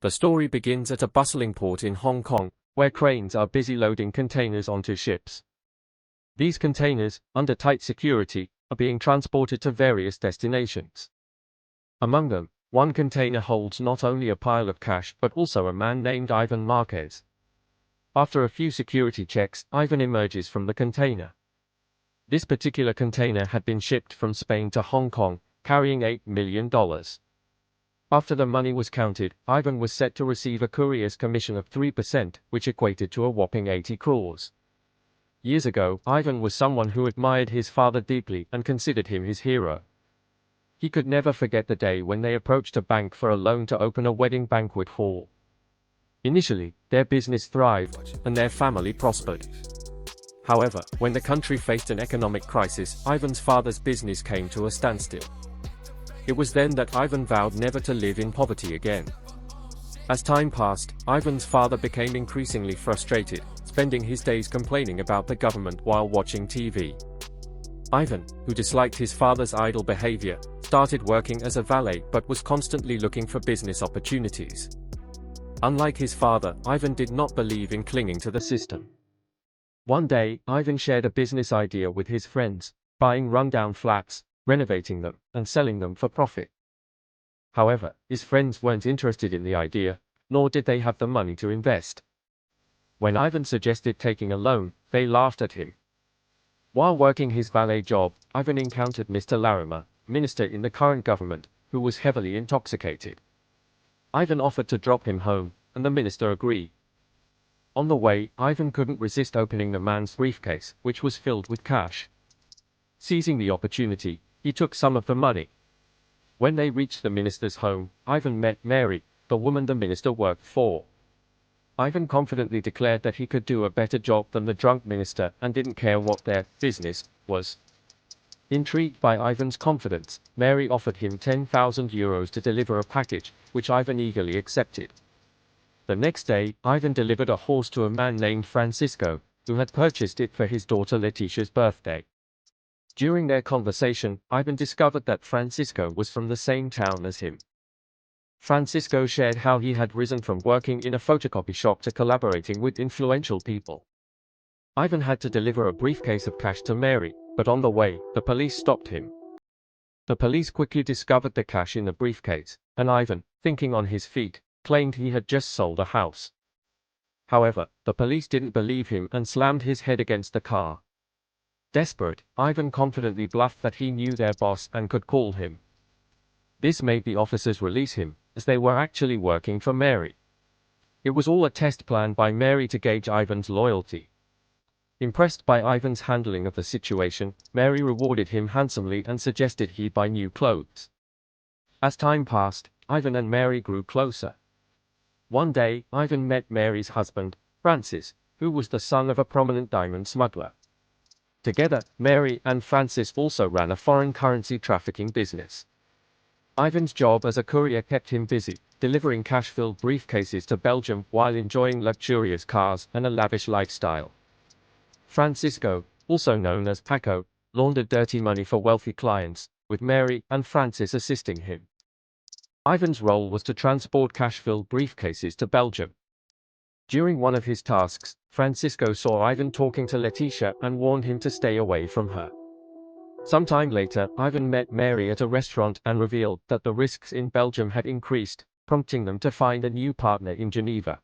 The story begins at a bustling port in Hong Kong, where cranes are busy loading containers onto ships. These containers, under tight security, are being transported to various destinations. Among them, one container holds not only a pile of cash but also a man named Ivan Marquez. After a few security checks, Ivan emerges from the container. This particular container had been shipped from Spain to Hong Kong, carrying $8 million. After the money was counted, Ivan was set to receive a courier's commission of 3%, which equated to a whopping 80 crores. Years ago, Ivan was someone who admired his father deeply and considered him his hero. He could never forget the day when they approached a bank for a loan to open a wedding banquet hall. Initially, their business thrived, and their family prospered. However, when the country faced an economic crisis, Ivan's father's business came to a standstill. It was then that Ivan vowed never to live in poverty again. As time passed, Ivan's father became increasingly frustrated, spending his days complaining about the government while watching TV. Ivan, who disliked his father's idle behavior, started working as a valet but was constantly looking for business opportunities. Unlike his father, Ivan did not believe in clinging to the system. One day, Ivan shared a business idea with his friends, buying rundown flats, renovating them, and selling them for profit. However, his friends weren't interested in the idea, nor did they have the money to invest. When Ivan suggested taking a loan, they laughed at him. While working his valet job, Ivan encountered Mr. Larimer, minister in the current government, who was heavily intoxicated. Ivan offered to drop him home, and the minister agreed. On the way, Ivan couldn't resist opening the man's briefcase, which was filled with cash. Seizing the opportunity, he took some of the money. When they reached the minister's home, Ivan met Mary, the woman the minister worked for. Ivan confidently declared that he could do a better job than the drunk minister and didn't care what their business was. Intrigued by Ivan's confidence, Mary offered him 10,000 euros to deliver a package, which Ivan eagerly accepted. The next day, Ivan delivered a horse to a man named Francisco, who had purchased it for his daughter Letitia's birthday. During their conversation, Ivan discovered that Francisco was from the same town as him. Francisco shared how he had risen from working in a photocopy shop to collaborating with influential people. Ivan had to deliver a briefcase of cash to Mary, but on the way, the police stopped him. The police quickly discovered the cash in the briefcase, and Ivan, thinking on his feet, claimed he had just sold a house. However, the police didn't believe him and slammed his head against the car. Desperate, Ivan confidently bluffed that he knew their boss and could call him. This made the officers release him, as they were actually working for Mary. It was all a test plan by Mary to gauge Ivan's loyalty. Impressed by Ivan's handling of the situation, Mary rewarded him handsomely and suggested he buy new clothes. As time passed, Ivan and Mary grew closer. One day, Ivan met Mary's husband, Francis, who was the son of a prominent diamond smuggler. Together, Mary and Francis also ran a foreign currency trafficking business. Ivan's job as a courier kept him busy, delivering cash-filled briefcases to Belgium while enjoying luxurious cars and a lavish lifestyle. Francisco, also known as Paco, laundered dirty money for wealthy clients, with Mary and Francis assisting him. Ivan's role was to transport cash-filled briefcases to Belgium. During one of his tasks, Francisco saw Ivan talking to Letitia and warned him to stay away from her. Sometime later, Ivan met Mary at a restaurant and revealed that the risks in Belgium had increased, prompting them to find a new partner in Geneva.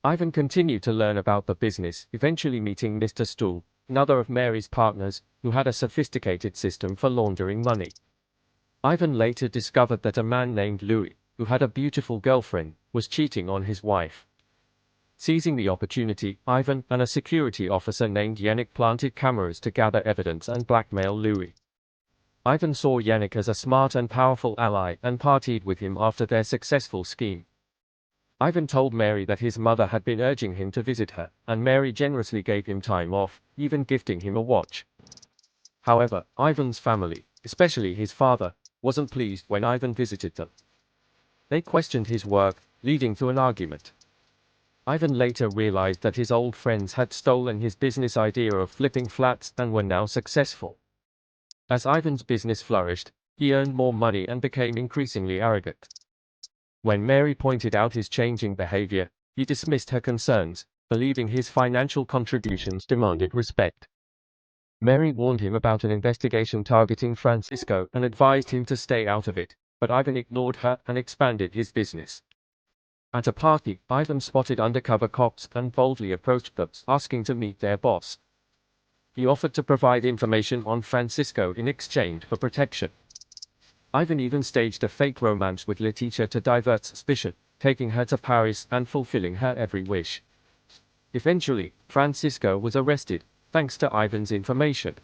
Ivan continued to learn about the business, eventually meeting Mr. Stool, another of Mary's partners, who had a sophisticated system for laundering money. Ivan later discovered that a man named Louis, who had a beautiful girlfriend, was cheating on his wife. Seizing the opportunity, Ivan and a security officer named Yannick planted cameras to gather evidence and blackmail Louis. Ivan saw Yannick as a smart and powerful ally and partied with him after their successful scheme. Ivan told Mary that his mother had been urging him to visit her, and Mary generously gave him time off, even gifting him a watch. However, Ivan's family, especially his father, wasn't pleased when Ivan visited them. They questioned his work, leading to an argument. Ivan later realized that his old friends had stolen his business idea of flipping flats and were now successful. As Ivan's business flourished, he earned more money and became increasingly arrogant. When Mary pointed out his changing behavior, he dismissed her concerns, believing his financial contributions demanded respect. Mary warned him about an investigation targeting Francisco and advised him to stay out of it, but Ivan ignored her and expanded his business. At a party, Ivan spotted undercover cops and boldly approached them, asking to meet their boss. He offered to provide information on Francisco in exchange for protection. Ivan even staged a fake romance with Leticia to divert suspicion, taking her to Paris and fulfilling her every wish. Eventually, Francisco was arrested, thanks to Ivan's information.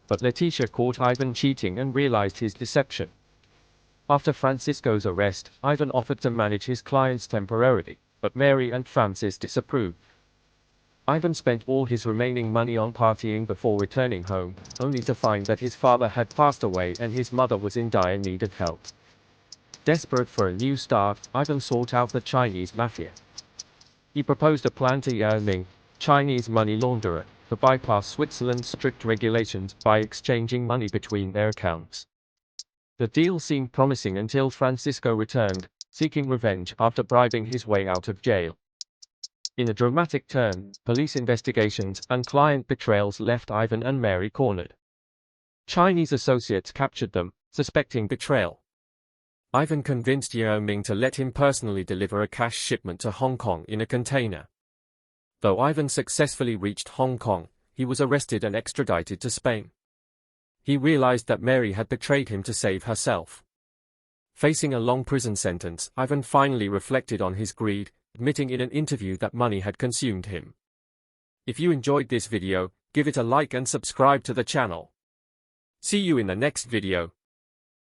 But Leticia caught Ivan cheating and realized his deception. After Francisco's arrest, Ivan offered to manage his clients temporarily, but Mary and Francis disapproved. Ivan spent all his remaining money on partying before returning home, only to find that his father had passed away and his mother was in dire need of help. Desperate for a new start, Ivan sought out the Chinese mafia. He proposed a plan to Yao Ming, Chinese money launderer, to bypass Switzerland's strict regulations by exchanging money between their accounts. The deal seemed promising until Francisco returned, seeking revenge after bribing his way out of jail. In a dramatic turn, police investigations and client betrayals left Ivan and Mary cornered. Chinese associates captured them, suspecting betrayal. Ivan convinced Yao Ming to let him personally deliver a cash shipment to Hong Kong in a container. Though Ivan successfully reached Hong Kong, he was arrested and extradited to Spain. He realized that Mary had betrayed him to save herself. Facing a long prison sentence, Ivan finally reflected on his greed, admitting in an interview that money had consumed him. If you enjoyed this video, give it a like and subscribe to the channel. See you in the next video.